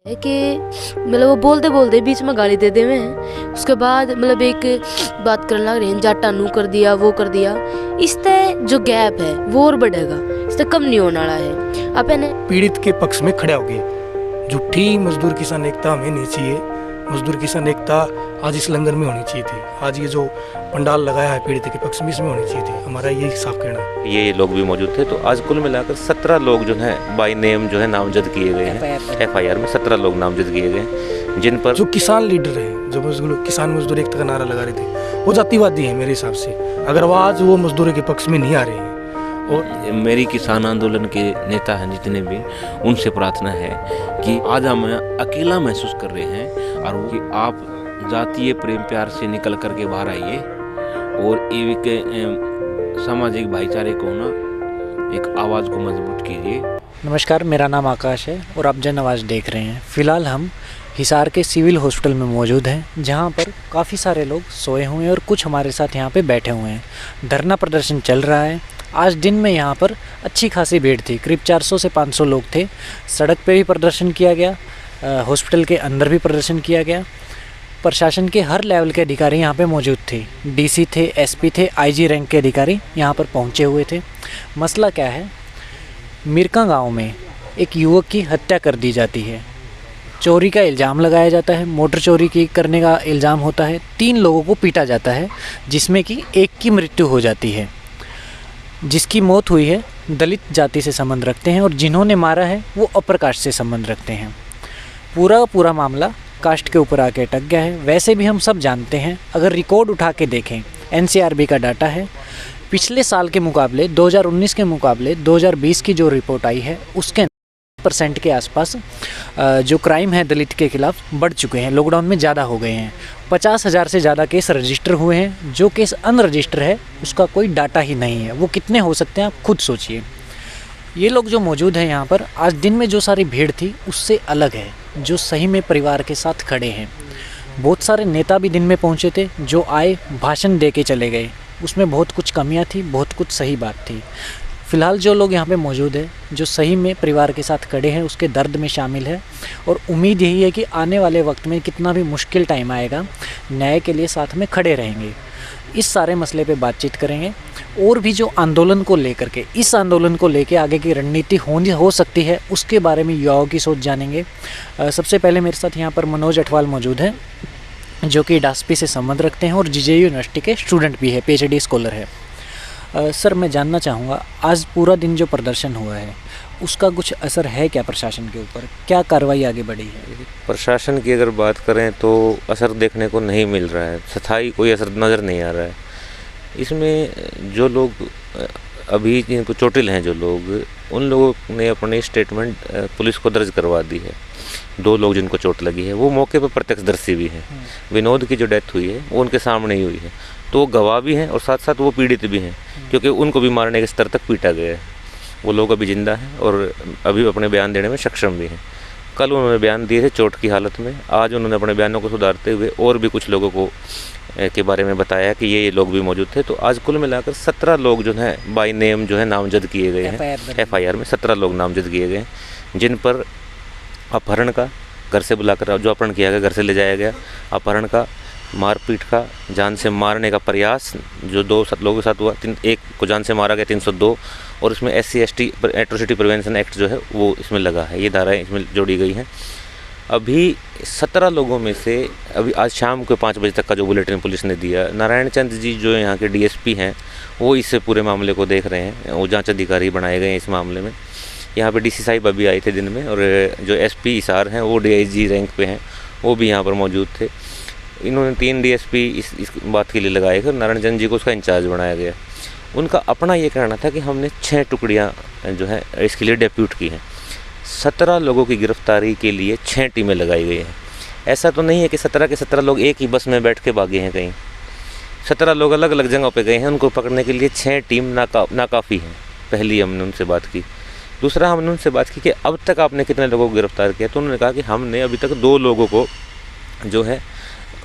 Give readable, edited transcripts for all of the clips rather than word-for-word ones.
है कि मतलब वो बोलते बोलते बीच में गाली दे देवे हैं। उसके बाद मतलब एक बात करने लग रहे हैं, जाटा नू कर दिया वो कर दिया। इससे जो गैप है वो और बढ़ेगा, इससे कम नहीं होने वाला है। अपन पीड़ित के पक्ष में खड़े हो गए। झूठी मजदूर किसान एकता हमें नहीं चाहिए। मजदूर किसान एकता आज इस लंगर में होनी चाहिए थी। आज ये जो पंडाल लगाया है पीड़ित के पक्ष में, इसमें होनी चाहिए थी। हमारा यही साफ कहना है। ये लोग भी मौजूद थे। तो आज कुल मिलाकर 17 लोग जो हैं बाय नेम जो है नामजद किए गए हैं। FIR में 17 लोग नामजद किए गए हैं, जिन पर जो किसान लीडर हैं, जो किसान मजदूर एकता का नारा लगा रहे थे, वो जातिवादी हैं मेरे हिसाब से। अगर वो आज वो मजदूरों के पक्ष में नहीं आ रहे हैं। और मेरी किसान आंदोलन के नेता हैं जितने भी, उनसे प्रार्थना है कि आज हम अकेला महसूस कर रहे हैं और वो कि आप जातीय प्रेम प्यार से निकल करके बाहर आइए और एक सामाजिक भाईचारे को ना एक आवाज़ को मजबूत कीजिए। नमस्कार, मेरा नाम आकाश है और आप जन आवाज़ देख रहे हैं। फ़िलहाल हम हिसार के सिविल हॉस्पिटल में मौजूद हैं, जहां पर काफ़ी सारे लोग सोए हुए हैं और कुछ हमारे साथ यहां पे बैठे हुए हैं। धरना प्रदर्शन चल रहा है। आज दिन में यहाँ पर अच्छी खासी भीड़ थी, करीब 400 से 500 लोग थे। सड़क पे भी प्रदर्शन किया गया, हॉस्पिटल के अंदर भी प्रदर्शन किया गया। प्रशासन के हर लेवल के अधिकारी यहाँ पे मौजूद थे। DC थे, SP थे, IG रैंक के अधिकारी यहाँ पर पहुँचे हुए थे। मसला क्या है, मिरका गांव में एक युवक की हत्या कर दी जाती है। चोरी का इल्ज़ाम लगाया जाता है, मोटर चोरी की करने का इल्ज़ाम होता है। 3 लोगों को पीटा जाता है, जिसमें कि एक की मृत्यु हो जाती है। जिसकी मौत हुई है दलित जाति से संबंध रखते हैं और जिन्होंने मारा है वो अपर कास्ट से संबंध रखते हैं। पूरा मामला कास्ट के ऊपर आके अटक गया है। वैसे भी हम सब जानते हैं, अगर रिकॉर्ड उठा के देखें, NCRB का डाटा है, पिछले साल के मुकाबले 2019 के मुकाबले 2020 की जो रिपोर्ट आई है उसके % के आसपास जो क्राइम है दलित के खिलाफ बढ़ चुके हैं। लॉकडाउन में ज़्यादा हो गए हैं। 50,000 से ज़्यादा केस रजिस्टर हुए हैं। जो केस अनरजिस्टर है उसका कोई डाटा ही नहीं है। वो कितने हो सकते हैं आप खुद सोचिए। ये लोग जो मौजूद हैं यहाँ पर, आज दिन में जो सारी भीड़ थी उससे अलग है, जो सही में परिवार के साथ खड़े हैं। बहुत सारे नेता भी दिन में पहुँचे थे, जो आए भाषण दे के चले गए। उसमें बहुत कुछ कमियाँ थी, बहुत कुछ सही बात थी। फ़िलहाल जो लोग यहाँ पे मौजूद है, जो सही में परिवार के साथ खड़े हैं, उसके दर्द में शामिल है। और उम्मीद यही है कि आने वाले वक्त में कितना भी मुश्किल टाइम आएगा, न्याय के लिए साथ में खड़े रहेंगे। इस सारे मसले पे बातचीत करेंगे और भी जो आंदोलन को लेकर के, इस आंदोलन को लेके आगे की रणनीति हो सकती है, उसके बारे में युवाओं की सोच जानेंगे। सबसे पहले मेरे साथ यहाँ पर मनोज अठवाल मौजूद है, जो कि डास्पी से संबंध रखते हैं और JJU यूनिवर्सिटी के स्टूडेंट भी है, PhD स्कॉलर है। सर, मैं जानना चाहूँगा, आज पूरा दिन जो प्रदर्शन हुआ है उसका कुछ असर है क्या प्रशासन के ऊपर? क्या कार्रवाई आगे बढ़ी है? प्रशासन की अगर बात करें तो असर देखने को नहीं मिल रहा है। स्थायी कोई असर नज़र नहीं आ रहा है। इसमें जो लोग अभी जिनको चोटिल हैं, जो लोग, उन लोगों ने अपने स्टेटमेंट पुलिस को दर्ज करवा दी है। 2 लोग जिनको चोट लगी है वो मौके पर प्रत्यक्षदर्शी भी हैं। विनोद की जो डेथ हुई है वो उनके सामने ही हुई है, तो वो गवाह भी हैं और साथ साथ वो पीड़ित भी हैं, क्योंकि उनको भी मारने के स्तर तक पीटा गया है। वो लोग अभी जिंदा हैं और अभी अपने बयान देने में सक्षम भी हैं। कल उन्होंने बयान दिए थे चोट की हालत में। आज उन्होंने अपने बयानों को सुधारते हुए और भी कुछ लोगों को के बारे में बताया कि ये लोग भी मौजूद थे। तो आज कुल मिलाकर 17 लोग जो हैं बाय नेम जो है नामजद किए गए हैं। FIR में 17 लोग नामजद किए गए हैं, जिन पर अपहरण का, घर से बुलाकर जो अपहरण किया गया, घर से ले जाया गया, अपहरण का, मारपीट का, जान से मारने का प्रयास जो 2 लोगों के साथ हुआ, एक को जान से मारा गया 302, और इसमें SC/ST एट्रोसिटी प्रिवेंशन एक्ट जो है वो इसमें लगा है। ये धाराएं इसमें जोड़ी गई हैं। अभी 17 लोगों में से अभी आज शाम को 5 बजे तक का जो बुलेटिन पुलिस ने दिया, नारायण चंद जी जो यहाँ के DSP हैं वो इससे पूरे मामले को देख रहे हैं। वो जाँच अधिकारी बनाए गए हैं इस मामले में। यहाँ पे DC साहिब अभी आए थे दिन में, और जो SP हिसार हैं वो DIG रैंक पे हैं, वो भी यहाँ पर मौजूद थे। इन्होंने 3 DSP इस बात के लिए लगाए थे। नारायण चंद जी को उसका इंचार्ज बनाया गया। उनका अपना ये कहना था कि हमने 6 टुकड़ियाँ जो है इसके लिए डेप्यूट की हैं। 17 लोगों की गिरफ्तारी के लिए 6 टीमें लगाई गई हैं। ऐसा तो नहीं है कि 17 के 17 लोग एक ही बस में बैठ के भागे हैं कहीं। 17 लोग अलग अलग जगहों पे गए हैं। उनको पकड़ने के लिए 6 टीम नाकाफ़ी हैं। पहली हमने उनसे बात की। दूसरा, हमने उनसे बात की कि अब तक आपने कितने लोगों को गिरफ्तार किया, तो उन्होंने कहा कि हमने अभी तक 2 लोगों को जो है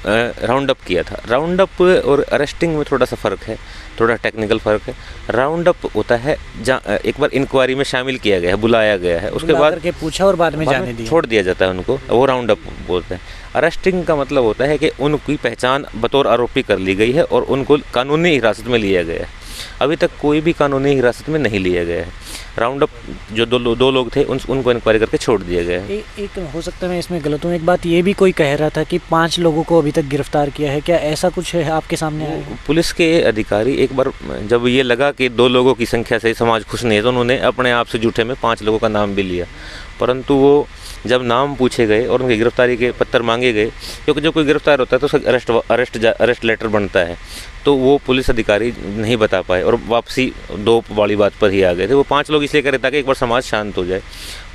राउंड अप किया था। राउंड अप और अरेस्टिंग में थोड़ा सा फ़र्क है, थोड़ा टेक्निकल फ़र्क है। राउंड अप होता है जहाँ एक बार इंक्वायरी में शामिल किया गया है, बुलाया गया है, उसके बाद करके पूछा और बाद में जाने दिया, छोड़ दिया जाता है उनको, वो राउंड अप बोलते हैं। अरेस्टिंग का मतलब होता है कि उनकी पहचान बतौर आरोपी कर ली गई है और उनको कानूनी हिरासत में लिया गया है। अभी तक कोई भी कानूनी हिरासत में नहीं लिया गया है। राउंड अप जो दो लोग थे उनको इंक्वायरी करके छोड़ दिया गया है। एक हो सकता है मैं इसमें गलत हूँ, एक बात ये भी कोई कह रहा था कि 5 लोगों को अभी तक गिरफ्तार किया है, क्या ऐसा कुछ है आपके सामने आया? पुलिस के अधिकारी एक बार जब ये लगा कि 2 लोगों की संख्या से समाज खुश नहीं है तो उन्होंने अपने आप से जूठे में 5 लोगों का नाम भी लिया, परंतु वो जब नाम पूछे गए और उनकी गिरफ्तारी के पत्र मांगे गए, क्योंकि जब कोई गिरफ्तार होता है तो उसका अरेस्ट लेटर बनता है, तो वो पुलिस अधिकारी नहीं बता पाए और वापसी 2 वाली बात पर ही आ गए थे। वो 5 लोग इसलिए करे ताकि एक बार समाज शांत हो जाए,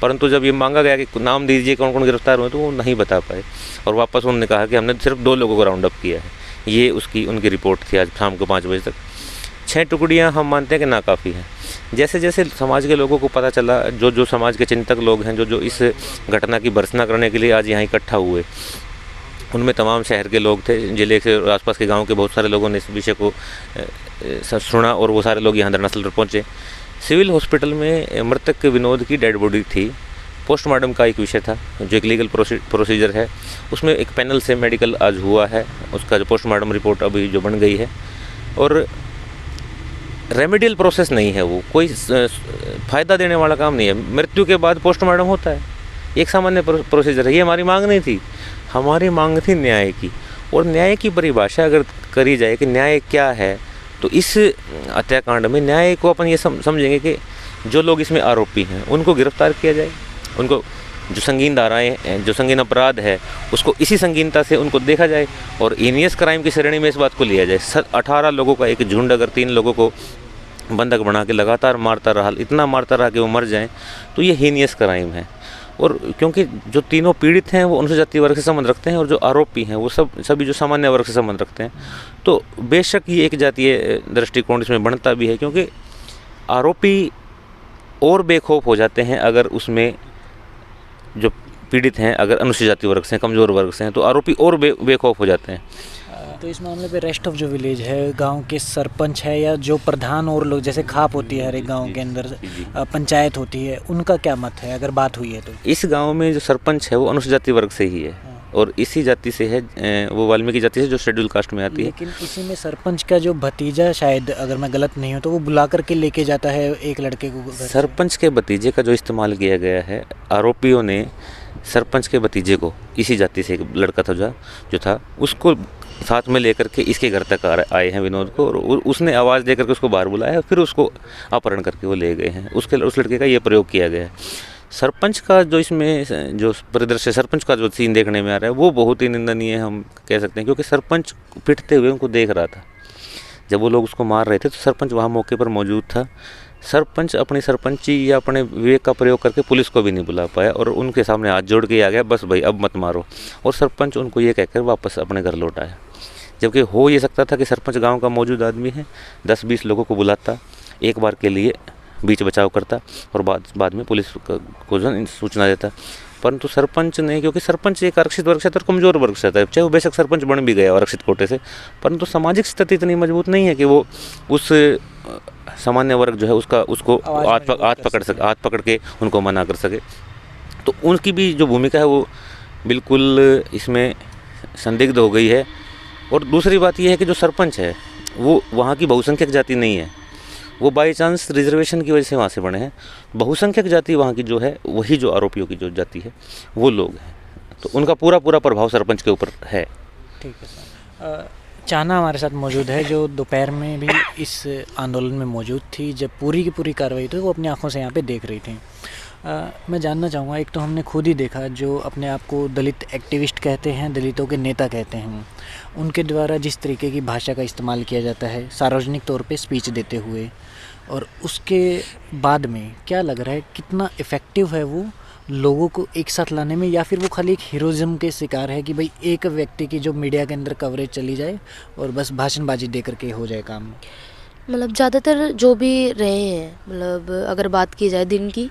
परंतु जब ये मांगा गया कि नाम दीजिए कौन कौन गिरफ्तार हुए तो वो नहीं बता पाए और वापस उन्होंने कहा कि हमने सिर्फ 2 लोगों को राउंड अप किया है। ये उनकी रिपोर्ट थी आज शाम को 5 बजे तक। 6 टुकड़ियाँ हम मानते हैं कि नाकाफ़ी हैं। जैसे जैसे समाज के लोगों को पता चला, जो समाज के चिंतक लोग हैं, जो इस घटना की भर्त्सना करने के लिए आज यहाँ इकट्ठा हुए, उनमें तमाम शहर के लोग थे, जिले के आसपास के गांव के बहुत सारे लोगों ने इस विषय को सुना और वो सारे लोग यहाँ धरनास्थल पर पहुँचे। सिविल हॉस्पिटल में मृतक विनोद की डेड बॉडी थी। पोस्टमार्टम का एक विषय था जो एक लीगल प्रोसीजर है, उसमें एक पैनल से मेडिकल आज हुआ है, उसका जो पोस्टमार्टम रिपोर्ट अभी जो बन गई है और रेमेडियल प्रोसेस नहीं है, वो कोई फ़ायदा देने वाला काम नहीं है। मृत्यु के बाद पोस्टमार्टम होता है, एक सामान्य प्रोसीजर है। ये हमारी मांग नहीं थी, हमारी मांग थी न्याय की, और न्याय की परिभाषा अगर करी जाए कि न्याय क्या है, तो इस हत्याकांड में न्याय को अपन ये समझेंगे कि जो लोग इसमें आरोपी हैं उनको गिरफ्तार किया जाए, उनको जो संगीन धाराएँ हैं, जो संगीन अपराध है, उसको इसी संगीनता से उनको देखा जाए और हीनियस क्राइम की श्रेणी में इस बात को लिया जाए। 18 लोगों का एक झुंड अगर 3 लोगों को बंधक बना के लगातार मारता रहा, इतना मारता रहा कि वो मर जाएं, तो ये हीनियस क्राइम है। और क्योंकि जो तीनों पीड़ित हैं वो अनुसूचित जाति वर्ग से संबंध रखते हैं और जो आरोपी हैं वो सभी जो सामान्य वर्ग से संबंध रखते हैं, तो बेशक ये एक जातीय दृष्टिकोण इसमें बनता भी है, क्योंकि आरोपी और बेखौफ हो जाते हैं अगर उसमें जो पीड़ित हैं अगर अनुसूचित जाति वर्ग से, कमज़ोर वर्ग से हैं, तो आरोपी और बेखौफ हो जाते हैं। तो इस मामले पे रेस्ट ऑफ जो विलेज है, गांव के सरपंच है या जो प्रधान और लोग, जैसे खाप होती है हर एक गांव के अंदर, पंचायत होती है, उनका क्या मत है अगर बात हुई है तो? इस गांव में जो सरपंच है वो अनुसूचित जाति वर्ग से ही है और इसी जाति से है, वो वाल्मीकि जाति से जो शेड्यूल कास्ट में आती है। लेकिन इसी में सरपंच का जो भतीजा, शायद अगर मैं गलत नहीं हूँ, तो वो बुला करके लेके जाता है एक लड़के को। सरपंच के भतीजे का जो इस्तेमाल किया गया है, आरोपियों ने सरपंच के भतीजे को, इसी जाति से एक लड़का था जो था, उसको साथ में लेकर के इसके घर तक आए हैं विनोद को, और उसने आवाज़ दे करके उसको बाहर बुलाया, फिर उसको अपहरण करके वो ले गए हैं। उस लड़के का ये प्रयोग किया गया है। सरपंच का जो इसमें जो परिदृश्य, सरपंच का जो सीन देखने में आ रहा है वो बहुत ही निंदनीय हम कह सकते हैं, क्योंकि सरपंच पिटते हुए उनको देख रहा था। जब वो लोग उसको मार रहे थे तो सरपंच वहाँ मौके पर मौजूद था। सरपंच अपनी सरपंची या अपने विवेक का प्रयोग करके पुलिस को भी नहीं बुला पाया और उनके सामने हाथ जोड़ के आ गया, बस भाई अब मत मारो, और सरपंच उनको ये कहकर वापस अपने घर लौट आया। जबकि हो ये सकता था कि सरपंच गांव का मौजूद आदमी है, 10-20 लोगों को बुलाता, एक बार के लिए बीच बचाव करता और बाद में पुलिस को सूचना देता, परंतु सरपंच ने, क्योंकि सरपंच एक आरक्षित वर्ग से और कमज़ोर वर्ग से था, चाहे वो बेशक सरपंच बन भी गया आरक्षित कोटे से, परंतु सामाजिक स्थिति इतनी मजबूत नहीं है कि वो उस सामान्य वर्ग जो है उसको हाथ पकड़ के उनको मना कर सके। तो उनकी भी जो भूमिका है वो बिल्कुल इसमें संदिग्ध हो गई है। और दूसरी बात यह है कि जो सरपंच है वो वहाँ की बहुसंख्यक जाति नहीं है, वो बाई चांस रिजर्वेशन की वजह से वहाँ से बने हैं। बहुसंख्यक जाति वहाँ की जो है, वही जो आरोपियों की जो जाति है वो लोग हैं, तो उनका पूरा प्रभाव सरपंच के ऊपर है। ठीक है सर। चाहना हमारे साथ मौजूद है, जो दोपहर में भी इस आंदोलन में मौजूद थी, जब पूरी की पूरी कार्रवाई थी, वो अपनी आंखों से यहाँ पे देख रही थी। मैं जानना चाहूँगा, एक तो हमने खुद ही देखा, जो अपने आप को दलित एक्टिविस्ट कहते हैं, दलितों के नेता कहते हैं, उनके द्वारा जिस तरीके की भाषा का इस्तेमाल किया जाता है सार्वजनिक तौर पे स्पीच देते हुए, और उसके बाद में क्या लग रहा है कितना इफ़ेक्टिव है वो लोगों को एक साथ लाने में, या फिर वो खाली एक हीरोज़म के शिकार है कि भाई एक व्यक्ति की जो मीडिया के अंदर कवरेज चली जाए और बस भाषणबाजी दे करके हो जाए काम? मतलब ज़्यादातर जो भी रहे हैं, मतलब अगर बात की जाए दिन की,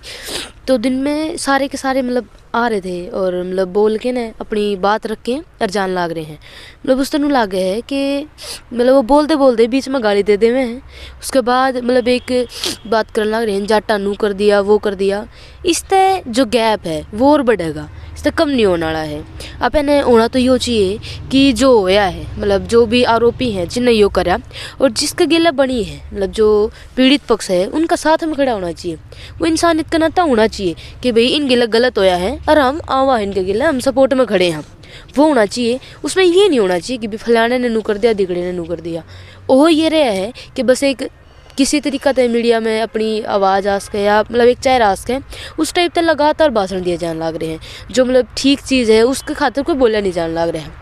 तो दिन में सारे के सारे मतलब आ रहे थे और मतलब बोल के ना अपनी बात रख के और जान लाग रहे हैं। मतलब उस तरह लागे है कि मतलब वो बोलते बोलते बीच में गाली दे देवे हैं, उसके बाद मतलब एक बात करने लग रहे हैं, जाटा नू कर दिया, वो कर दिया। इससे जो गैप है वो और बढ़ेगा, इससे कम नहीं होने वाला है। अब इन्हें होना तो यो चाहिए कि जो होया है, मतलब जो भी आरोपी हैं जिन्हें यो करा और जिसका गिला बनी है, मतलब जो पीड़ित पक्ष है, उनका साथ में खड़ा होना चाहिए। वो इंसानियत का नाता होना चाहिए कि भाई इन गिला गलत होया है और हम आवा है इनके गिला, हम सपोर्ट में खड़े हैं, वो होना चाहिए। उसमें ये नहीं होना चाहिए कि भी फलाने ने नू कर दिया, दिगड़े ने नू कर दिया। वो ये रहा है कि बस एक किसी तरीका से मीडिया में अपनी आवाज़ आ सके या मतलब एक चेहरा आ सके, उस टाइप तक लगातार भाषण दिए जाने लग रहे हैं। जो मतलब ठीक चीज़ है उसके खातिर कोई बोला नहीं जाने लग रहा है।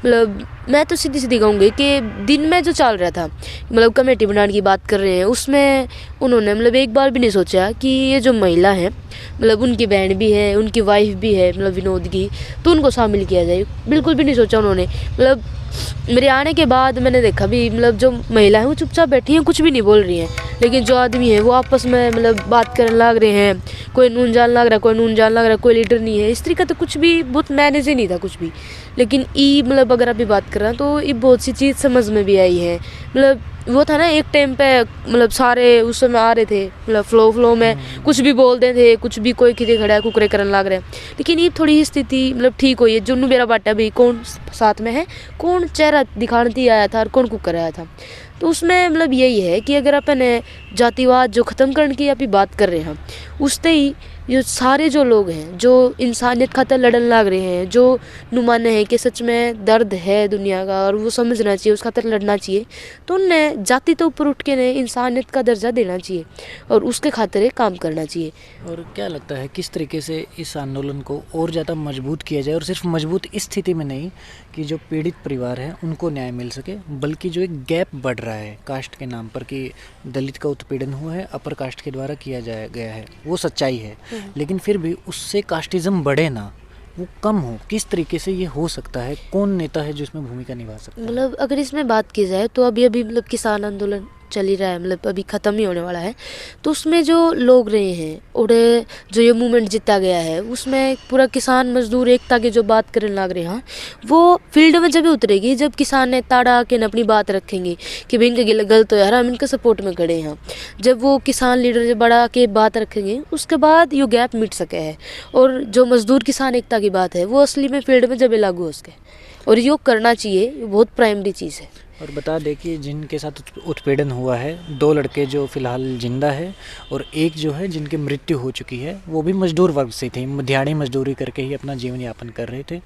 मतलब मैं तो सीधी सीधी कहूँगी कि दिन में जो चल रहा था, मतलब कमेटी बनाने की बात कर रहे हैं, उसमें उन्होंने मतलब एक बार भी नहीं सोचा कि ये जो महिला है, मतलब उनकी बहन भी है, उनकी वाइफ भी है, मतलब विनोद की, तो उनको शामिल किया जाए। बिल्कुल भी नहीं सोचा उन्होंने। मतलब मेरे आने के बाद मैंने देखा भी, मतलब जो महिला है वो चुपचाप बैठी हैं, कुछ भी नहीं बोल रही हैं, लेकिन जो आदमी है वो आपस में मतलब बात करने लग रहे हैं। कोई नून जान लग रहा है, कोई नून जान लग रहा है, कोई लीडर नहीं है, इस तरीका तो कुछ भी बहुत मैनेज ही नहीं था कुछ भी। लेकिन ई मतलब अगर अभी बात कर रहे हैं तो ये बहुत सी चीज़ समझ में भी आई है। मतलब वो था ना एक टाइम पे, मतलब सारे उस समय आ रहे थे, मतलब फ्लो में कुछ भी बोलते थे, कुछ भी कोई किसी खड़ा है कुकरे करने लग रहे हैं। लेकिन ये थोड़ी स्थिति मतलब ठीक हुई है। जुन्नू मेरा बाटा भी कौन साथ में है, कौन चेहरा दिखाने आया था और कौन कुकर आया था। तो उसमें मतलब यही है कि अगर अपन जातिवाद जो ख़त्म करने की अभी बात कर रहे हैं, उससे ही ये सारे जो लोग हैं जो इंसानियत खातर लड़न लग रहे हैं, जो नुमाने हैं कि सच में दर्द है दुनिया का और वो समझना चाहिए, उस खातर लड़ना चाहिए, तो उन्हें जाति तो ऊपर उठ के ने इंसानियत का दर्जा देना चाहिए और उसके खातिर काम करना चाहिए। और क्या लगता है किस तरीके से इस आंदोलन को और ज़्यादा मजबूत किया जाए, और सिर्फ मजबूत इस स्थिति में नहीं कि जो पीड़ित परिवार हैं उनको न्याय मिल सके, बल्कि जो एक गैप बढ़ रहा है कास्ट के नाम पर कि दलित का उत्पीड़न हुआ है, अपर कास्ट के द्वारा किया जाया गया है, वो सच्चाई है, लेकिन फिर भी उससे कास्टिज्म बढ़े ना, वो कम हो, किस तरीके से ये हो सकता है? कौन नेता है जो इसमें भूमिका निभा सकता है? मतलब अगर इसमें बात की जाए तो अभी मतलब किसान आंदोलन चल ही रहा है, मतलब अभी ख़त्म ही होने वाला है। तो उसमें जो लोग रहे हैं और जो ये मूवमेंट जीता गया है, उसमें पूरा किसान मजदूर एकता की जो बात करने लग रहे हैं, वो फील्ड में जब उतरेगी जब किसान ने ताड़ा के अपनी बात रखेंगे कि भाई इनके गलत हो यार, हम इनके सपोर्ट में खड़े हैं। जब वो किसान लीडर जब बड़ा के बात रखेंगे, उसके बाद ये गैप मिट सके है। और जो मजदूर किसान एकता की बात है वो असली में फील्ड में जब लागू हो सके, और योग करना चाहिए, ये बहुत प्राइमरी चीज़ है। और बता दें कि जिनके साथ उत्पीड़न हुआ है, 2 लड़के जो फ़िलहाल जिंदा है और एक जो है जिनकी मृत्यु हो चुकी है, वो भी मजदूर वर्ग से थे, दिहाड़ी मजदूरी करके ही अपना जीवन यापन कर रहे थे।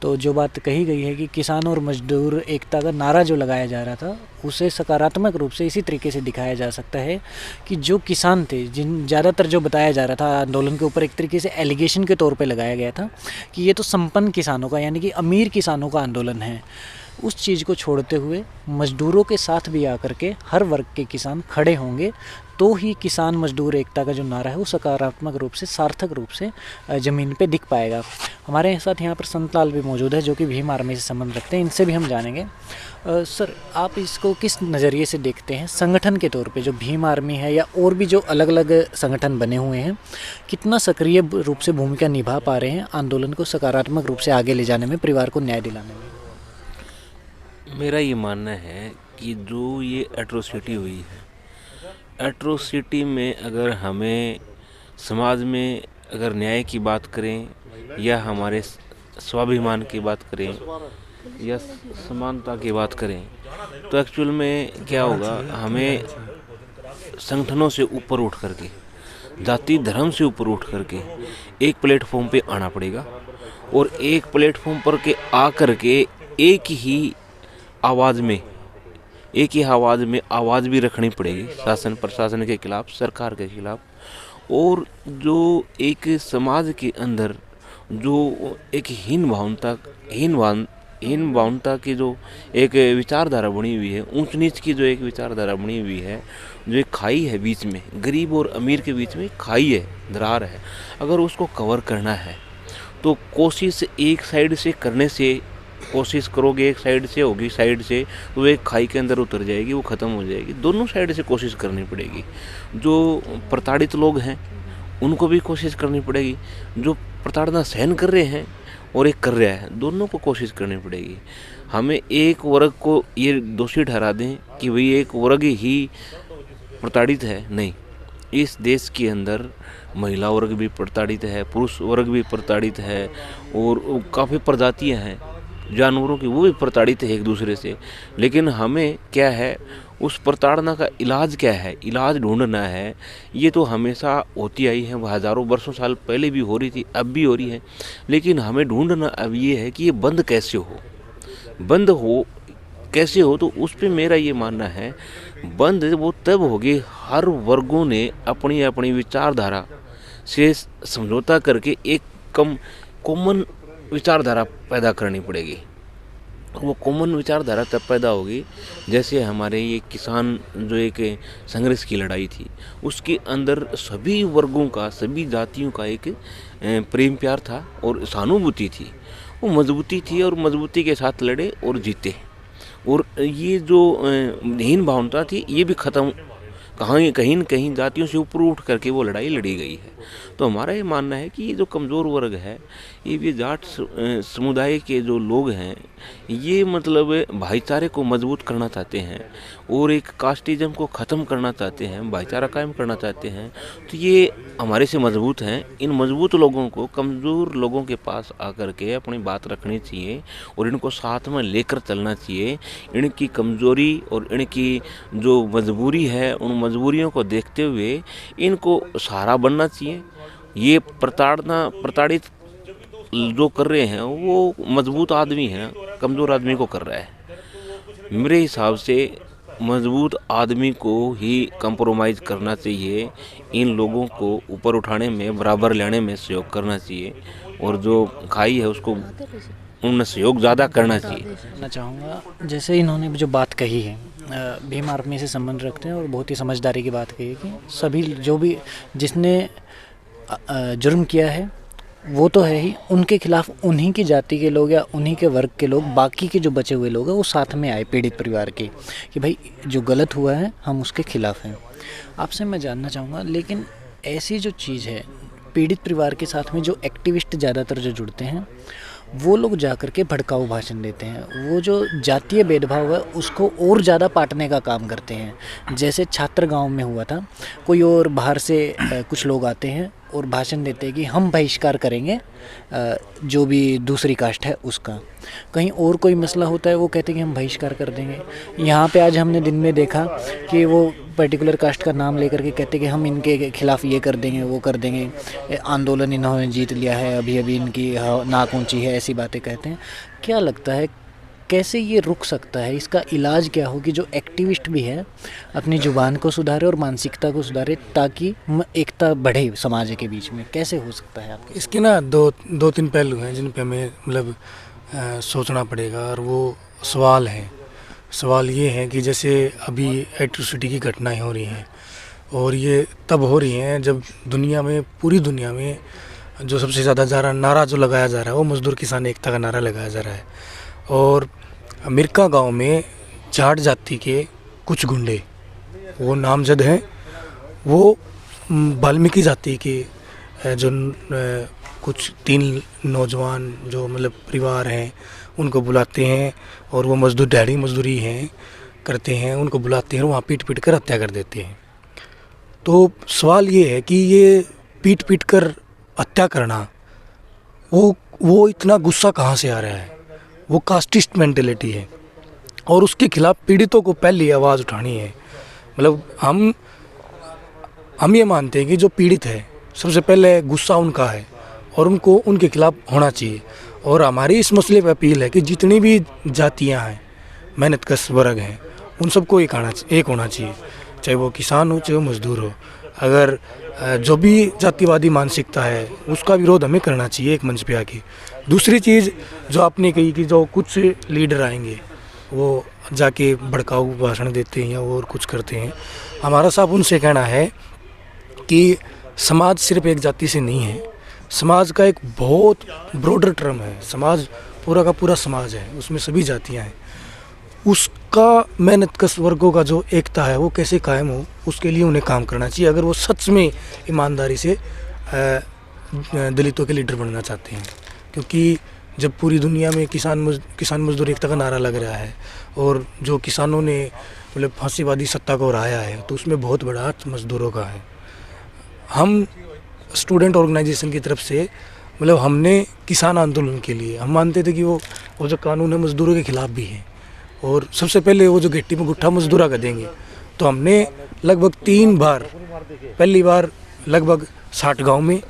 तो जो बात कही गई है कि किसान और मजदूर एकता का नारा जो लगाया जा रहा था, उसे सकारात्मक रूप से इसी तरीके से दिखाया जा सकता है कि जो किसान थे, जिन ज़्यादातर जो बताया जा रहा था आंदोलन के ऊपर एक तरीके से एलिगेशन के तौर पर लगाया गया था कि ये तो संपन्न किसानों का यानी कि अमीर किसानों का आंदोलन है, उस चीज़ को छोड़ते हुए मजदूरों के साथ भी आकर के हर वर्ग के किसान खड़े होंगे, तो ही किसान मजदूर एकता का जो नारा है वो सकारात्मक रूप से, सार्थक रूप से ज़मीन पे दिख पाएगा। हमारे साथ यहाँ पर संतलाल भी मौजूद है जो कि भीम आर्मी से संबंध रखते हैं, इनसे भी हम जानेंगे। सर, आप इसको किस नज़रिए से देखते हैं संगठन के तौर पे, जो भीम आर्मी है या और भी जो अलग अलग संगठन बने हुए हैं, कितना सक्रिय रूप से भूमिका निभा पा रहे हैं आंदोलन को सकारात्मक रूप से आगे ले जाने में, परिवार को न्याय दिलाने में? मेरा ये मानना है कि जो ये एट्रोसिटी हुई है, एट्रोसिटी में अगर हमें समाज में अगर न्याय की बात करें या हमारे स्वाभिमान की बात करें या समानता की बात करें, तो एक्चुअल में क्या होगा, हमें संगठनों से ऊपर उठ करके, जाति धर्म से ऊपर उठ करके एक प्लेटफॉर्म पे आना पड़ेगा और एक प्लेटफॉर्म पर के आकर के एक ही आवाज़ में आवाज़ भी रखनी पड़ेगी शासन प्रशासन के खिलाफ, सरकार के खिलाफ। और जो एक समाज के अंदर जो एक हीन भावनता की जो एक विचारधारा बनी हुई है, ऊंच नीच की जो एक विचारधारा बनी हुई है, जो एक खाई है बीच में, गरीब और अमीर के बीच में खाई है, दरार है, अगर उसको कवर करना है तो कोशिश एक साइड से करने से कोशिश करोगे एक साइड से होगी, साइड से तो वो एक खाई के अंदर उतर जाएगी, वो ख़त्म हो जाएगी। दोनों साइड से कोशिश करनी पड़ेगी। जो प्रताड़ित लोग हैं उनको भी कोशिश करनी पड़ेगी, जो प्रताड़ना सहन कर रहे हैं और एक कर रहा है, दोनों को कोशिश करनी पड़ेगी। हमें एक वर्ग को ये दोषी ठहरा दें कि भाई एक वर्ग ही प्रताड़ित है, नहीं। इस देश के अंदर महिला वर्ग भी प्रताड़ित है, पुरुष वर्ग भी प्रताड़ित है, और काफ़ी प्रजातियां हैं जानवरों की, वो भी प्रताड़ित है एक दूसरे से। लेकिन हमें क्या है, उस प्रताड़ना का इलाज क्या है, इलाज ढूंढना है। ये तो हमेशा होती आई है, वो हज़ारों वर्षों साल पहले भी हो रही थी, अब भी हो रही है। लेकिन हमें ढूंढना अब ये है कि ये बंद कैसे हो, बंद हो कैसे हो। तो उस पर मेरा ये मानना है, बंद वो तब होगी हर वर्गों ने अपनी अपनी विचारधारा से समझौता करके एक कॉमन विचारधारा पैदा करनी पड़ेगी। वो कॉमन विचारधारा तब पैदा होगी जैसे हमारे ये किसान जो एक संघर्ष की लड़ाई थी, उसके अंदर सभी वर्गों का, सभी जातियों का एक प्रेम प्यार था और सहानुभूति थी। वो मजबूती थी और मजबूती के साथ लड़े और जीते। और ये जो हीन भावना थी ये भी ख़त्म, कहीं न कहीं जातियों से ऊपर उठ करके वो लड़ाई लड़ी गई है। तो हमारा ये मानना है कि ये जो कमज़ोर वर्ग है, ये भी जाट समुदाय के जो लोग हैं, ये मतलब भाईचारे को मजबूत करना चाहते हैं और एक कास्टिज्म को ख़त्म करना चाहते हैं, भाईचारा कायम करना चाहते हैं। तो ये हमारे से मजबूत हैं। इन मजबूत लोगों को कमज़ोर लोगों के पास आकर के अपनी बात रखनी चाहिए और इनको साथ में लेकर चलना चाहिए। इनकी कमज़ोरी और इनकी जो मजबूरी है, उन मजबूरियों को देखते हुए इनको सहारा बनना चाहिए। ये प्रताड़ित जो कर रहे हैं वो मजबूत आदमी है, कमज़ोर आदमी को कर रहा है। मेरे हिसाब से मजबूत आदमी को ही कंप्रोमाइज़ करना चाहिए, इन लोगों को ऊपर उठाने में, बराबर लेने में सहयोग करना चाहिए, और जो खाई है उसको उनमें सहयोग ज़्यादा करना चाहिए। मैं चाहूँगा जैसे इन्होंने जो बात कही है, भीम आर्मी से संबंध रखते हैं और बहुत ही समझदारी की बात कही है कि सभी जो भी जिसने जुर्म किया है वो तो है ही, उनके खिलाफ उन्हीं की जाति के लोग या उन्हीं के वर्ग के लोग, बाकी के जो बचे हुए लोग हैं वो साथ में आए पीड़ित परिवार के, कि भाई जो गलत हुआ है हम उसके खिलाफ हैं। आपसे मैं जानना चाहूँगा, लेकिन ऐसी जो चीज़ है, पीड़ित परिवार के साथ में जो एक्टिविस्ट ज़्यादातर जो जुड़ते हैं वो लोग जाकर के भड़काऊ भाषण देते हैं, वो जो जातीय भेदभाव है उसको और ज़्यादा पाटने का काम करते हैं। जैसे छात्र गांव में हुआ था, कोई और बाहर से कुछ लोग आते हैं और भाषण देते हैं कि हम बहिष्कार करेंगे जो भी दूसरी कास्ट है उसका। कहीं और कोई मसला होता है वो कहते हैं कि हम बहिष्कार कर देंगे। यहाँ पे आज हमने दिन में देखा कि वो पर्टिकुलर कास्ट का नाम लेकर के कहते हैं कि हम इनके खिलाफ ये कर देंगे, वो कर देंगे, आंदोलन इन्होंने जीत लिया है, अभी अभी इनकी नाक ऊंची है, ऐसी बातें कहते हैं। क्या लगता है कैसे ये रुक सकता है, इसका इलाज क्या हो कि जो एक्टिविस्ट भी है अपनी ज़ुबान को सुधारे और मानसिकता को सुधारे, ताकि एकता बढ़े समाज के बीच में? कैसे हो सकता है आपके? इसके ना दो तीन पहलू हैं जिन पे हमें मतलब सोचना पड़ेगा, और वो सवाल ये है कि जैसे अभी एट्रोसिटी की घटनाएं हो रही हैं, और ये तब हो रही हैं जब दुनिया में, पूरी दुनिया में जो सबसे ज़्यादा नारा जो लगाया जा रहा है वो मजदूर किसान एकता का नारा लगाया जा रहा है। और अमेरिका गांव में जाट जाति के कुछ गुंडे, वो नामजद हैं, वो वाल्मीकि जाति के जो कुछ 3 नौजवान जो मतलब परिवार हैं उनको बुलाते हैं, और वो मजदूर दिहाड़ी मजदूरी हैं करते हैं, उनको बुलाते हैं और वहाँ पीट कर हत्या कर देते हैं। तो सवाल ये है कि ये पीट कर हत्या करना, वो इतना गुस्सा कहाँ से आ रहा है? वो कास्टिस्ट मेंटेलिटी है, और उसके खिलाफ पीड़ितों को पहली आवाज़ उठानी है। मतलब हम ये मानते हैं कि जो पीड़ित है सबसे पहले गुस्सा उनका है और उनको उनके खिलाफ होना चाहिए। और हमारी इस मसले पर अपील है कि जितनी भी जातियां हैं, मेहनतकश वर्ग हैं, उन सबको एक होना चाहिए, चाहे वो किसान हो चाहे वो मजदूर हो। अगर जो भी जातिवादी मानसिकता है उसका विरोध हमें करना चाहिए एक मंच पे आके। दूसरी चीज़ जो आपने कही कि जो कुछ लीडर आएंगे वो जाके भड़काऊ भाषण देते हैं या और कुछ करते हैं, हमारा साहब उनसे कहना है कि समाज सिर्फ एक जाति से नहीं है, समाज का एक बहुत ब्रॉडर टर्म है। समाज पूरा का पूरा समाज है, उसमें सभी जातियां हैं। उसका मेहनत कश वर्गों का जो एकता है वो कैसे कायम हो, उसके लिए उन्हें काम करना चाहिए, अगर वो सच में ईमानदारी से दलितों के लीडर बनना चाहते हैं। क्योंकि जब पूरी दुनिया में किसान मजदूर एकता का नारा लग रहा है और जो किसानों ने मतलब फांसीवादी सत्ता को हराया है, तो उसमें बहुत बड़ा हाथ मजदूरों का है। हम स्टूडेंट ऑर्गेनाइजेशन की तरफ से मतलब हमने किसान आंदोलन के लिए हम मानते थे कि वो जो कानून है मजदूरों के खिलाफ भी है और सबसे पहले वो जो घिट्टी में गुट्ठा मजदूरा का देंगे। तो हमने लगभग 3 बार, पहली बार लगभग 60 गांव में,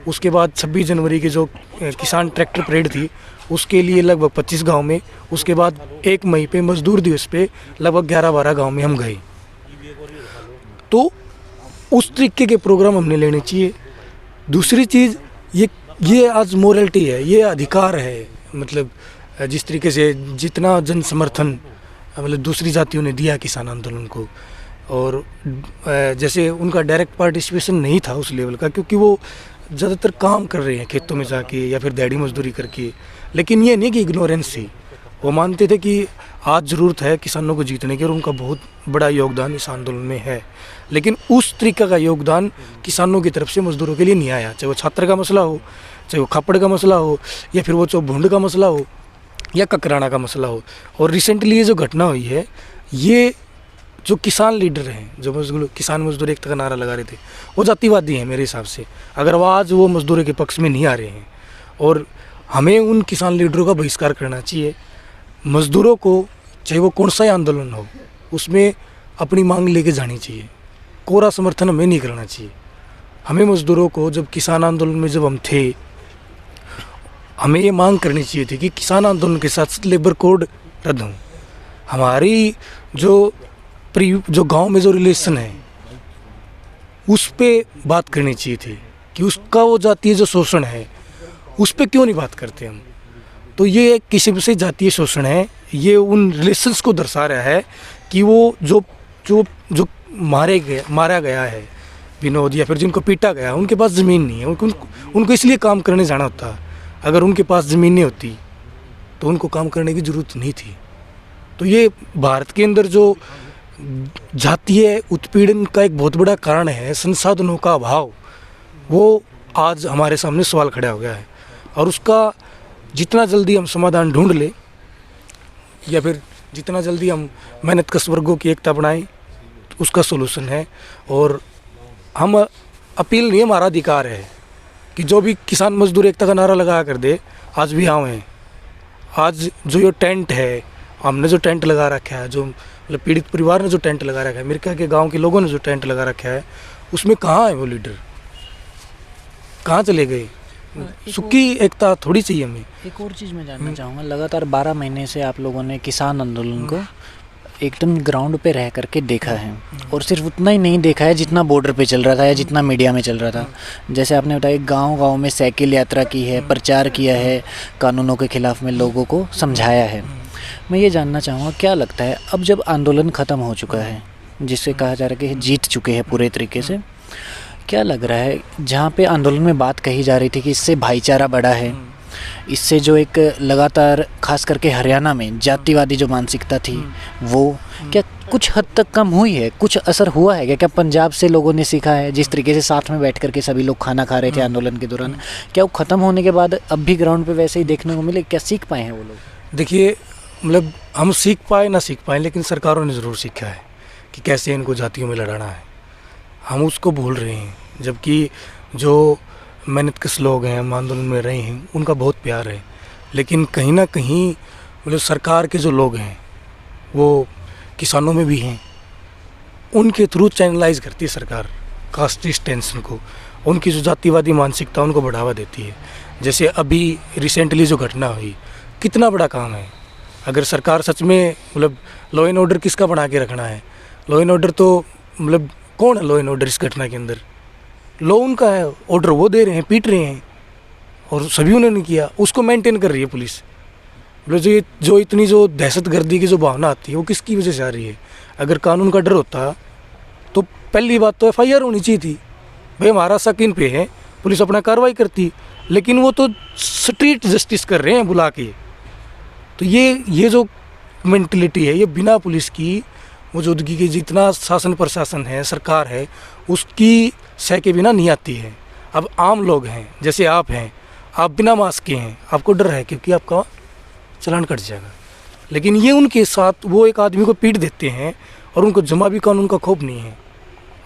उसके बाद 26 जनवरी की जो किसान ट्रैक्टर परेड थी उसके लिए लगभग 25 गांव में, उसके बाद 1 मई पे मजदूर दिवस पे लगभग 11-12 गांव में हम गए। तो उस तरीके के प्रोग्राम हमने लेने चाहिए। दूसरी चीज़ ये आज मोरलिटी है, ये अधिकार है। मतलब जिस तरीके से जितना जन समर्थन मतलब दूसरी जातियों ने दिया किसान आंदोलन को, और जैसे उनका डायरेक्ट पार्टिसिपेशन नहीं था उस लेवल का, क्योंकि वो ज़्यादातर काम कर रहे हैं खेतों में जाके या फिर दिहाड़ी मजदूरी करके। लेकिन ये नहीं कि इग्नोरेंस थी, वो मानते थे कि आज ज़रूरत है किसानों को जीतने की और उनका बहुत बड़ा योगदान इस आंदोलन में है। लेकिन उस तरीके का योगदान किसानों की तरफ से मजदूरों के लिए नहीं आया, चाहे वो छात्र का मसला हो, चाहे वो खापड़ का मसला हो, या फिर वो जो भूंड का मसला हो, या ककराना का मसला हो। और रिसेंटली ये जो घटना हुई है, ये जो किसान लीडर हैं, जो किसान मजदूर एकता का नारा लगा रहे थे, वो जातिवादी हैं मेरे हिसाब से। अगर वो आज वो मजदूरों के पक्ष में नहीं आ रहे हैं, और हमें उन किसान लीडरों का बहिष्कार करना चाहिए। मजदूरों को चाहे वो कौन सा ही आंदोलन हो, उसमें अपनी मांग लेके जानी चाहिए। कोरा समर्थन हमें नहीं करना चाहिए। हमें मजदूरों को जब किसान आंदोलन में जब हम थे, हमें ये मांग करनी चाहिए थी कि किसान आंदोलन के साथ लेबर कोड रद्द हो। हमारी जो गांव में जो रिलेशन है उस पर बात करनी चाहिए थी कि उसका वो जातीय जो शोषण है उस पर क्यों नहीं बात करते हम। तो ये किसी से जातीय शोषण है, ये उन रिलेशंस को दर्शा रहा है कि वो जो मारा गया है विनोद, या फिर जिनको पीटा गया, उनके पास ज़मीन नहीं है। उनको इसलिए काम करने जाना होता। अगर उनके पास ज़मीन नहीं होती तो उनको काम करने की ज़रूरत नहीं थी। तो ये भारत के अंदर जो जातीय उत्पीड़न का एक बहुत बड़ा कारण है, संसाधनों का अभाव, वो आज हमारे सामने सवाल खड़ा हो गया है। और उसका जितना जल्दी हम समाधान ढूंढ ले, या फिर जितना जल्दी हम मेहनत कश वर्गों की एकता बनाएं, उसका सोल्यूशन है। और हम अपील नहीं, हमारा अधिकार है कि जो भी किसान मजदूर एकता का नारा लगा कर दे, आज भी हम हैं। आज जो ये टेंट है, हमने जो टेंट लगा रखा है, जो मतलब पीड़ित परिवार ने जो टेंट लगा रखा है, अमेरिका के गांव के लोगों ने जो टेंट लगा रखा है, उसमें कहाँ है वो लीडर, कहाँ चले गए? सुखी एकता थोड़ी चाहिए हमें। एक और चीज़ मैं जानना चाहूँगा, लगातार 12 महीने से आप लोगों ने किसान आंदोलन को एकदम ग्राउंड पे रह करके देखा है, और सिर्फ उतना ही नहीं देखा है जितना बॉर्डर पे चल रहा था या जितना मीडिया में चल रहा था। जैसे आपने बताया गांव-गांव में साइकिल यात्रा की है, प्रचार किया है, कानूनों के खिलाफ में लोगों को समझाया है। मैं ये जानना चाहूँगा, क्या लगता है अब जब आंदोलन ख़त्म हो चुका है, जिससे कहा जा रहा है कि जीत चुके हैं पूरे तरीके से, क्या लग रहा है जहाँ पे आंदोलन में बात कही जा रही थी कि इससे भाईचारा बढ़ा है, इससे जो एक लगातार खास करके हरियाणा में जातिवादी जो मानसिकता थी वो क्या कुछ हद तक कम हुई है, कुछ असर हुआ है क्या? पंजाब से लोगों ने सीखा है, जिस तरीके से साथ में बैठ करके सभी लोग खाना खा रहे थे आंदोलन के दौरान, क्या वो ख़त्म होने के बाद अब भी ग्राउंड पे वैसे ही देखने को मिले? क्या सीख पाए हैं वो लोग? देखिए, मतलब हम सीख पाए ना सीख पाए, लेकिन सरकारों ने ज़रूर सीखा है कि कैसे इनको जातियों में लड़ाना है। हम उसको भूल रहे हैं, जबकि जो मेहनत कश लोग हैं, हम आंदोलन में रहे हैं, उनका बहुत प्यार है। लेकिन कहीं ना कहीं मतलब सरकार के जो लोग हैं वो किसानों में भी हैं, उनके थ्रू चैनलाइज करती है सरकार कास्टिस्ट टेंशन को, उनकी जो जातिवादी मानसिकता उनको बढ़ावा देती है। जैसे अभी रिसेंटली जो घटना हुई, कितना बड़ा काम है। अगर सरकार सच में मतलब लॉ एंड ऑर्डर किसका बना के रखना है, लॉ एंड ऑर्डर तो मतलब कौन है लॉ एंड ऑर्डर इस घटना के अंदर? लॉ उनका है, ऑर्डर वो दे रहे हैं, पीट रहे हैं, और सभी उन्होंने किया, उसको मेंटेन कर रही है पुलिस। मतलब जो इतनी जो दहशतगर्दी की जो भावना आती है वो किसकी वजह से आ रही है? अगर कानून का डर होता तो पहली बात तो FIR होनी चाहिए थी, भाई हमारा शक इन पे है, पुलिस अपना कार्रवाई करती, लेकिन वो तो स्ट्रीट जस्टिस कर रहे हैं बुला के। तो ये जो मेंटलिटी है, ये बिना पुलिस की मौजूदगी के जितना शासन प्रशासन है, सरकार है, उसकी सह के बिना नहीं आती है। अब आम लोग हैं, जैसे आप हैं, आप बिना मास्क के हैं, आपको डर है क्योंकि आपका चालान कट जाएगा, लेकिन ये उनके साथ वो एक आदमी को पीट देते हैं और उनको जमा भी कानून का खौफ नहीं है।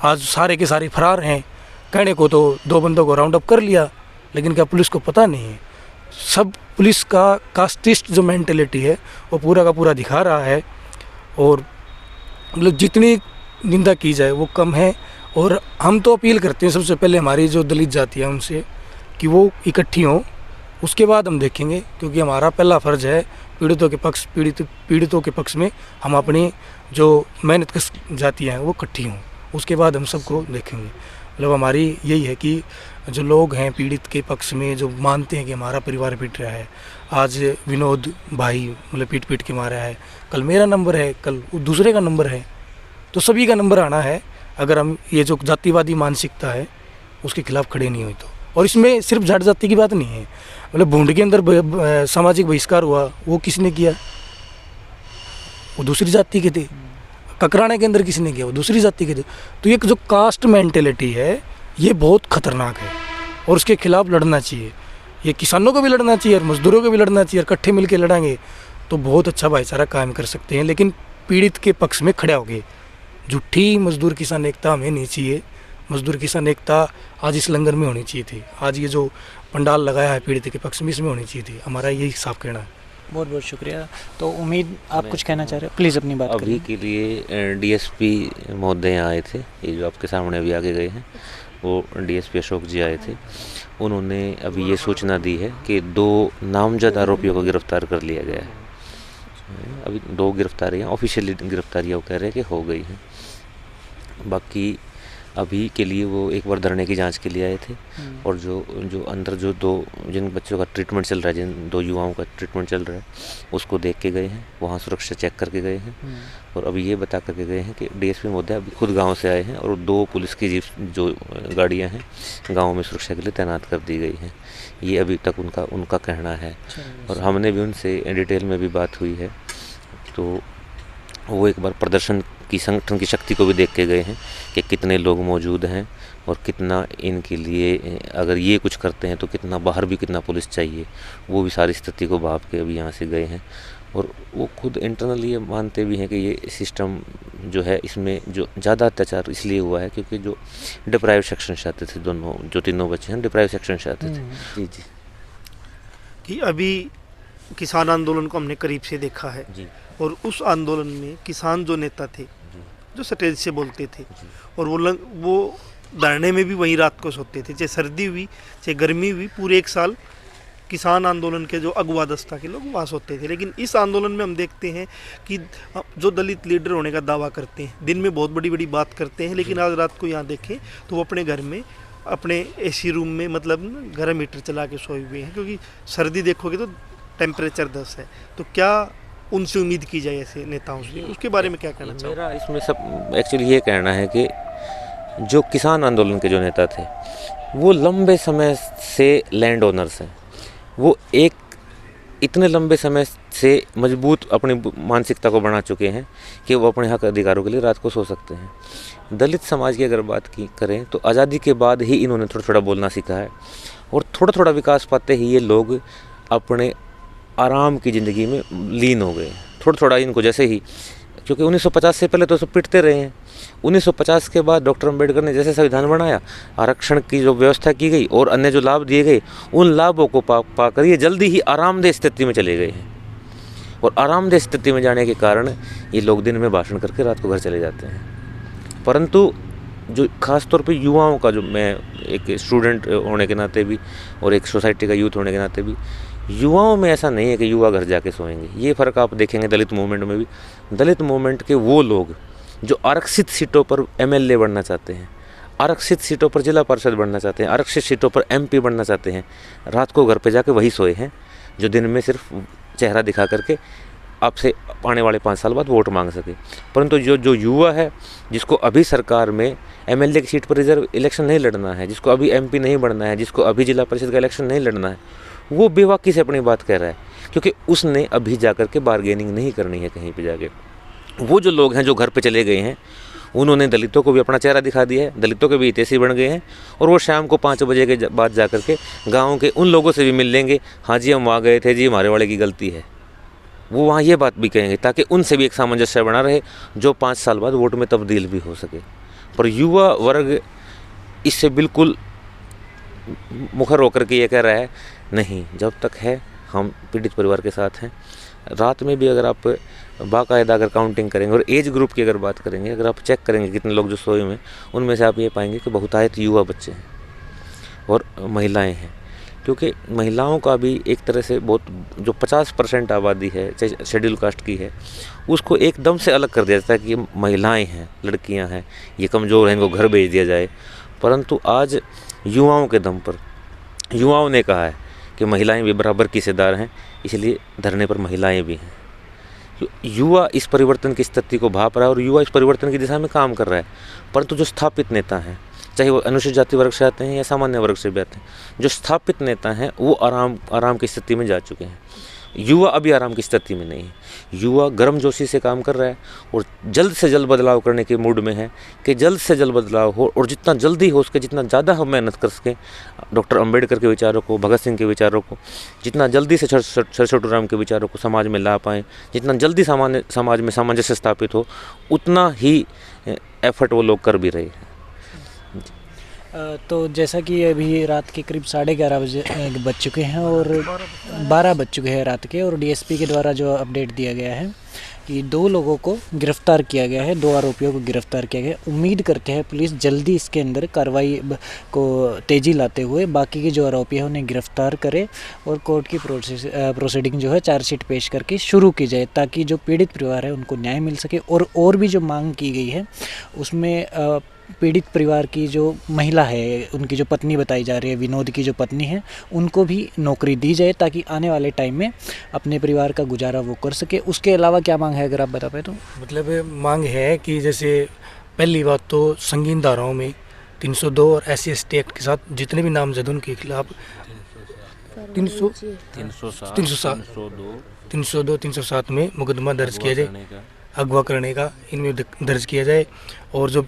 आज सारे के सारे फरार हैं, कहने को तो 2 बंदों को राउंड अप कर लिया, लेकिन क्या पुलिस को पता नहीं है। सब पुलिस का कास्टिस्ट जो मेंटेलिटी है वो पूरा का पूरा दिखा रहा है, और मतलब जितनी निंदा की जाए वो कम है। और हम तो अपील करते हैं सबसे पहले हमारी जो दलित जाति है उनसे कि वो इकट्ठी हों, उसके बाद हम देखेंगे, क्योंकि हमारा पहला फ़र्ज़ है पीड़ितों के पक्ष में हम अपनी जो मेहनत कश जातियाँ हैं वो इकट्ठी हों, उसके बाद हम सबको देखेंगे। मतलब हमारी यही है कि जो लोग हैं पीड़ित के पक्ष में, जो मानते हैं कि हमारा परिवार पीट रहा है, आज विनोद भाई मतलब पीट के मारा है, कल मेरा नंबर है, कल दूसरे का नंबर है, तो सभी का नंबर आना है अगर हम ये जो जातिवादी मानसिकता है उसके खिलाफ खड़े नहीं हुए तो। और इसमें सिर्फ जाट जाति की बात नहीं है, मतलब भूंड के अंदर सामाजिक बहिष्कार हुआ, वो किसने किया? वो दूसरी जाति के थे। ककराने के अंदर किसने किया? वो दूसरी जाति के थे। तो ये जो कास्ट मेंटेलिटी है ये बहुत खतरनाक है और उसके खिलाफ लड़ना चाहिए। ये किसानों को भी लड़ना चाहिए और मजदूरों को भी लड़ना चाहिए, और इकट्ठे मिलकर लड़ेंगे तो बहुत अच्छा भाईचारा कायम कर सकते हैं। लेकिन पीड़ित के पक्ष में खड़े होंगे। झूठी मजदूर किसान एकता हमें नहीं चाहिए। मजदूर किसान एकता आज इस लंगर में होनी चाहिए थी। आज ये जो पंडाल लगाया है पीड़ित के पक्ष में, इसमें होनी चाहिए थी। हमारा यही साफ कहना है। बहुत बहुत शुक्रिया। तो उम्मीद आप कुछ कहना चाह रहे हो, प्लीज़ अपनी बात अभी के लिए डीएसपी महोदय यहाँ आए थे, ये जो आपके सामने अभी आगे गए हैं, वो डीएसपी अशोक जी आए थे। उन्होंने अभी ये सूचना दी है कि 2 नामजद आरोपियों को गिरफ्तार कर लिया गया है। अभी 2 गिरफ्तारियाँ ऑफिशियली गिरफ्तारियाँ वो कह रहे हैं कि हो गई हैं। बाकी अभी के लिए वो एक बार धरने की जांच के लिए आए थे, और जो अंदर जो 2 जिन बच्चों का ट्रीटमेंट चल रहा है, जिन 2 युवाओं का ट्रीटमेंट चल रहा है, उसको देख के गए हैं, वहाँ सुरक्षा चेक करके गए हैं। और अभी ये बता करके गए हैं कि डीएसपी महोदय अभी खुद गांव से आए हैं और 2 पुलिस की जीप जो गाड़ियाँ हैं गाँव में सुरक्षा के लिए तैनात कर दी गई हैं। ये अभी तक उनका कहना है। और हमने भी उनसे डिटेल में भी बात हुई है, तो वो एक बार प्रदर्शन की संगठन की शक्ति को भी देख के गए हैं कि कितने लोग मौजूद हैं और कितना इनके लिए, अगर ये कुछ करते हैं तो कितना बाहर भी कितना पुलिस चाहिए। वो भी सारी स्थिति को भाप के अभी यहाँ से गए हैं। और वो खुद इंटरनली ये मानते भी हैं कि ये सिस्टम जो है, इसमें जो ज़्यादा अत्याचार इसलिए हुआ है क्योंकि जो डिप्राइव सेक्शन से आते थे, दोनों जो तीनों बच्चे हैं डिप्राइव सेक्शन से आते थे। जी जी। कि अभी किसान आंदोलन को हमने करीब से देखा है जी। और उस आंदोलन में किसान जो नेता थे, जो स्टेज से बोलते थे, और वो धरने में भी वहीं रात को सोते थे, चाहे सर्दी हुई चाहे गर्मी हुई, पूरे 1 साल किसान आंदोलन के जो अगवा दस्ता के लोग वहाँ सोते थे। लेकिन इस आंदोलन में हम देखते हैं कि जो दलित लीडर होने का दावा करते हैं, दिन में बहुत बड़ी बड़ी बात करते हैं, लेकिन आज रात को यहाँ देखें तो वो अपने घर में अपने एसी रूम में मतलब गर्म हीटर चला के सोए हुए हैं, क्योंकि सर्दी देखोगे तो टेम्परेचर 10 है। तो क्या उनसे उम्मीद की जाए ऐसे नेताओं से, उसके बारे में क्या कहना चाहिए? मेरा इसमें सब एक्चुअली ये कहना है कि जो किसान आंदोलन के जो नेता थे वो लंबे समय से लैंड ओनर्स हैं। वो एक इतने लंबे समय से मजबूत अपनी मानसिकता को बना चुके हैं कि वो अपने हक अधिकारों के लिए रात को सो सकते हैं। दलित समाज की अगर बात करें तो आज़ादी के बाद ही इन्होंने थोड़ा थोड़ा बोलना सीखा है, और थोड़ा थोड़ा विकास पाते ही ये लोग अपने आराम की ज़िंदगी में लीन हो गए। थोड़ा थोड़ा इनको जैसे ही, क्योंकि 1950 से पहले तो सब पिटते रहे हैं। 1950 के बाद डॉक्टर अंबेडकर ने जैसे संविधान बनाया, आरक्षण की जो व्यवस्था की गई और अन्य जो लाभ दिए गए, उन लाभों को पाकर ये जल्दी ही आरामदेह स्थिति में चले गए हैं। और आरामदेह स्थिति में जाने के कारण ये लोग दिन में भाषण करके रात को घर चले जाते हैं। परंतु जो ख़ास तौर पे युवाओं का, जो मैं एक स्टूडेंट होने के नाते भी और एक सोसाइटी का यूथ होने के नाते भी, युवाओं में ऐसा नहीं है कि युवा घर जाके सोएंगे। ये फ़र्क आप देखेंगे दलित मूवमेंट में भी। दलित मूवमेंट के वो लोग जो आरक्षित सीटों पर एमएलए बनना चाहते हैं, आरक्षित सीटों पर जिला परिषद बनना चाहते हैं, आरक्षित सीटों पर एमपी बनना चाहते हैं, रात को घर पे जाके वही सोए हैं जो दिन में सिर्फ चेहरा दिखा करके आपसे आने वाले 5 साल बाद वोट मांग सके। परंतु जो युवा है, जिसको अभी सरकार में एमएलए की सीट पर रिजर्व इलेक्शन नहीं लड़ना है, जिसको अभी एमपी नहीं बनना है, जिसको अभी जिला परिषद का इलेक्शन नहीं लड़ना है, वो बेवाकी से अपनी बात कह रहा है, क्योंकि उसने अभी जाकर के बार्गेनिंग नहीं करनी है कहीं पे जाके। वो जो लोग हैं जो घर पे चले गए हैं, उन्होंने दलितों को भी अपना चेहरा दिखा दिया है, दलितों के भी हितैषी बन गए हैं, और वो शाम को 5 बजे के बाद जा कर के गाँव के उन लोगों से भी मिल लेंगे, हाँ जी हम वहाँ गए थे जी, हमारे वाले की गलती है। वो वहाँ ये बात भी कहेंगे ताकि उनसे भी एक सामंजस्य बना रहे, जो 5 साल बाद वोट में तब्दील भी हो सके। पर युवा वर्ग इससे बिल्कुल मुखर होकर के ये कह रहा है, नहीं, जब तक है हम पीड़ित परिवार के साथ हैं। रात में भी अगर आप बाकायदा अगर काउंटिंग करेंगे और एज ग्रुप की अगर बात करेंगे, अगर आप चेक करेंगे कितने लोग जो सोए हुए हैं, उनमें से आप ये पाएंगे कि बहुतायत युवा बच्चे हैं और महिलाएं हैं। क्योंकि महिलाओं का भी एक तरह से बहुत, जो 50% आबादी है चाहे शेड्यूल कास्ट की है, उसको एकदम से अलग कर दिया जाता है कि ये महिलाएं हैं, लड़कियां हैं, ये कमज़ोर हैं, इनको घर भेज दिया जाए। परंतु आज युवाओं के दम पर युवाओं ने कहा है कि महिलाएं भी बराबर की हिस्सेदार हैं, इसलिए धरने पर महिलाएं भी हैं। युवा इस परिवर्तन की स्थिति को भाप रहा है और युवा इस परिवर्तन की दिशा में काम कर रहा है। परंतु जो स्थापित नेता हैं, चाहे वो अनुसूचित जाति वर्ग से आते हैं या सामान्य वर्ग से भी आते हैं, जो स्थापित नेता हैं वो आराम की स्थिति में जा चुके हैं। युवा अभी आराम की स्थिति में नहीं है। युवा गर्मजोशी से काम कर रहा है और जल्द से जल्द बदलाव करने के मूड में है कि जल्द से जल्द बदलाव हो, और जितना जल्दी हो सके, जितना ज़्यादा हम मेहनत कर सकें डॉक्टर अंबेडकर के विचारों को, भगत सिंह के विचारों को, जितना जल्दी से छत्रछोटूराम के विचारों को समाज में ला पाएँ, जितना जल्दी समाज में सामंजस्य स्थापित हो, उतना ही एफर्ट वो लोग कर भी रहे हैं। तो जैसा कि अभी रात के करीब 11:30 बजे बज चुके हैं और 12 बज चुके हैं रात के, और डीएसपी के द्वारा जो अपडेट दिया गया है कि 2 लोगों को गिरफ्तार किया गया है, 2 आरोपियों को गिरफ्तार किया गया है। उम्मीद करते हैं पुलिस जल्दी इसके अंदर कार्रवाई को तेज़ी लाते हुए बाकी के जो आरोपी हैं उन्हें गिरफ्तार करे और कोर्ट की प्रोसीडिंग जो है चार्जशीट पेश करके शुरू की जाए, ताकि जो पीड़ित परिवार है उनको न्याय मिल सके। और भी जो मांग की गई है उसमें पीड़ित परिवार की जो महिला है, उनकी जो पत्नी बताई जा रही है, विनोद की जो पत्नी है, उनको भी नौकरी दी जाए ताकि आने वाले टाइम में अपने परिवार का गुजारा वो कर सके। उसके अलावा क्या मांग है, अगर आप बता पाए तो? मतलब मांग है कि जैसे पहली बात तो संगीन धाराओं में 302 और SC/ST एक्ट के साथ जितने भी नामजद उनके खिलाफ 307 में मुकदमा दर्ज किया जाए, अगवा करने का इनमें दर्ज किया जाए, और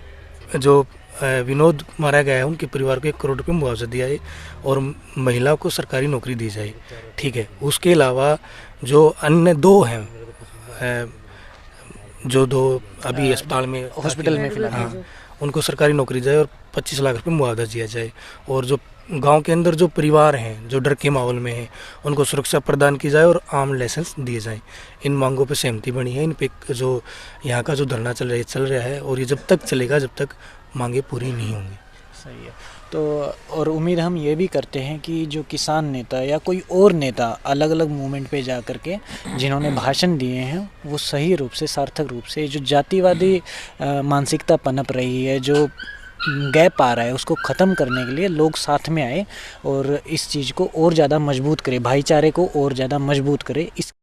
जो विनोद मारा गया है उनके परिवार को 1 करोड़ रुपये मुआवजा दिया जाए और महिला को सरकारी नौकरी दी जाए। ठीक है। उसके अलावा जो अन्य 2 हैं, जो 2 अभी हॉस्पिटल में फिलहाल, हाँ, उनको सरकारी नौकरी दी जाए और 25 लाख रुपये मुआवजा दिया जाए। और जो गांव के अंदर जो परिवार हैं जो डर के माहौल में हैं, उनको सुरक्षा प्रदान की जाए और आम लाइसेंस दिए जाएं। इन मांगों पे सहमति बनी है। इन पे जो यहाँ का जो धरना चल रहा है और ये जब तक चलेगा जब तक मांगे पूरी नहीं होंगी। सही है। तो और उम्मीद हम ये भी करते हैं कि जो किसान नेता या कोई और नेता अलग अलग मूवमेंट पे जा कर के जिन्होंने भाषण दिए हैं वो सही रूप से, सार्थक रूप से, जो जातिवादी मानसिकता पनप रही है, जो गैप आ रहा है, उसको ख़त्म करने के लिए लोग साथ में आए और इस चीज़ को और ज़्यादा मजबूत करें, भाईचारे को और ज़्यादा मजबूत करें। इस